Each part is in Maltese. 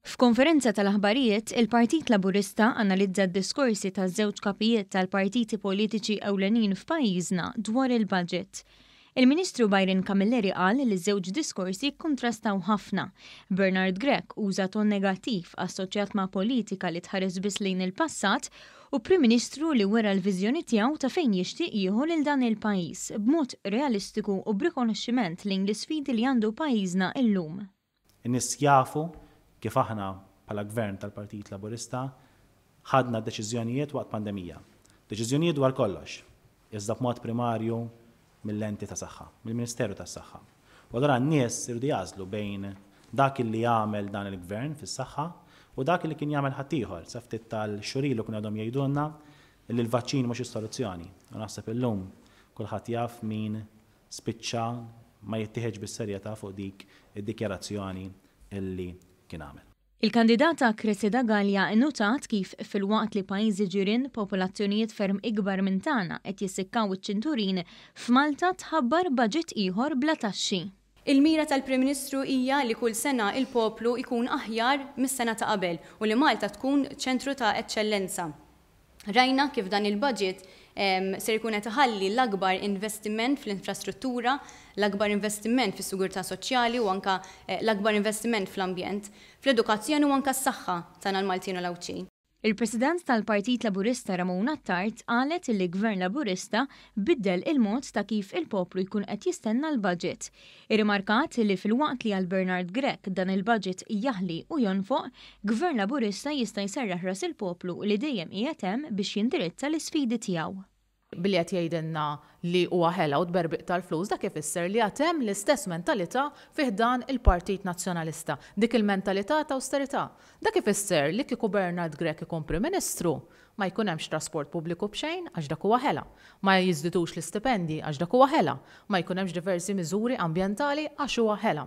F'konferenza tal-aħbarijiet, il-Partit Laburista analizza d-diskorsi taż-żewġ kapijiet tal-partiti politiċi ewlenin f'pajjiżna dwar il-budget. Il-Ministru Byron Camilleri qal li ż-żewġ diskorsi kontrastaw ħafna. Bernard Grech uża ton negattiv assoċjat ma' politika li tħares biss lejn il-passat u Prim Ministru li wera l-viżjoni tiegħu ta' fejn jixtieq jieħu lil dan il-pajjiż b'mod realistiku u b'rikonoxximent lejn l-isfidi li għandu pajjiżna illum. In-nies jafu kif aħna bħala gvern tal-Partit Laburista ħadna deċiżjonijiet waqt pandemija. Deċiżjonijiet dwar kollox, iżda b'mod primarju mill-enti ta' saħħa, mill-Ministeru tas-Saħħa. U allura n-nies irdu jażlu bejn dak li jagħmel dan il-gvern fis-saħħa u dak li kien jagħmel ħadd ieħor sa ftit tal-xurilu kien għadhom jgħidulna li l-vaċċin mhux is-soluzzjoni. U naħseb illum kulħadd jaf min spiċċa ma jittieħeġ bis-serjetà fuq dik id-dikjarazzjoni illi kien għamel. Il-kandidata Cressida Gallia innutat kif fil-waqt li pajjiżi ġirien popolazzjonijiet ferm ikbar minn tagħna qed jissikkaw iċ-ċinturin, f'Malta tħabbar baġit ieħor bla taxxi. Il-mira tal-Prim Ministru hija li kull sena il-poplu jkun aħjar mis-sena ta' qabel u li Malta tkun ċentru ta' eċċellenza. Rajna kif dan il-budget ser jkun qed iħalli l-akbar investiment fl-infrastruttura, l-akbar investiment fis-sigurtà soċjali u anke l-akbar investiment fl-ambjent, fl-edukazzjoni u anke s-saħħa tagħna l-Maltin u l-Awċin. Il-President tal-Partit Laburista Ramona Tart qalet li l-Gvern Laburista biddel il-mod ta' kif il-poplu jkun qed jistenna l-budget. Irrimarkat li fil-waqt li għal Bernard Grech dan il-budget jaħli u jonfoq, Gvern Laburista jista' jserraħ ras il-poplu li dejjem qiegħed hemm biex jindirizza l-isfidi tiegħu. Billi qed jgħidilna li huwa ħela u tberbiq tal-flus dak ifisser li għad hemm l-istess mentalità fih dan il-Partit Nazzjonalista, dik il-mentalità ta' austerità. Dak ifisser li kieku Bernard Grech ikun Prim Ministru ma jkun hemmx trasport pubbliku b'xejn għax dak huwa ħela, ma jiżdidux l-istipendji għax dak huwa ħela, ma jkun hemmx diversi miżuri ambjentali għax huwa ħela,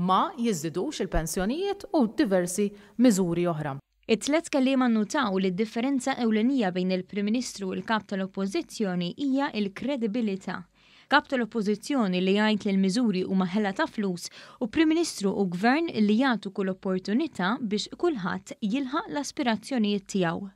ma jiżdidux il-pensjonijiet u diversi miżuri oħra. It-tlet kelliema nnutaw li d-differenza ewlenija bejn il-Prim Ministru u l-Kap tal-Oppożizzjoni hija l-kredibilità. Kap tal-Oppożizzjoni li jgħid li l-miżuri huma ħela ta' flus u Prim Ministru u Gvern li jagħtu kull opportunità biex kulħadd jilħaq l-aspirazzjonijiet tiegħu.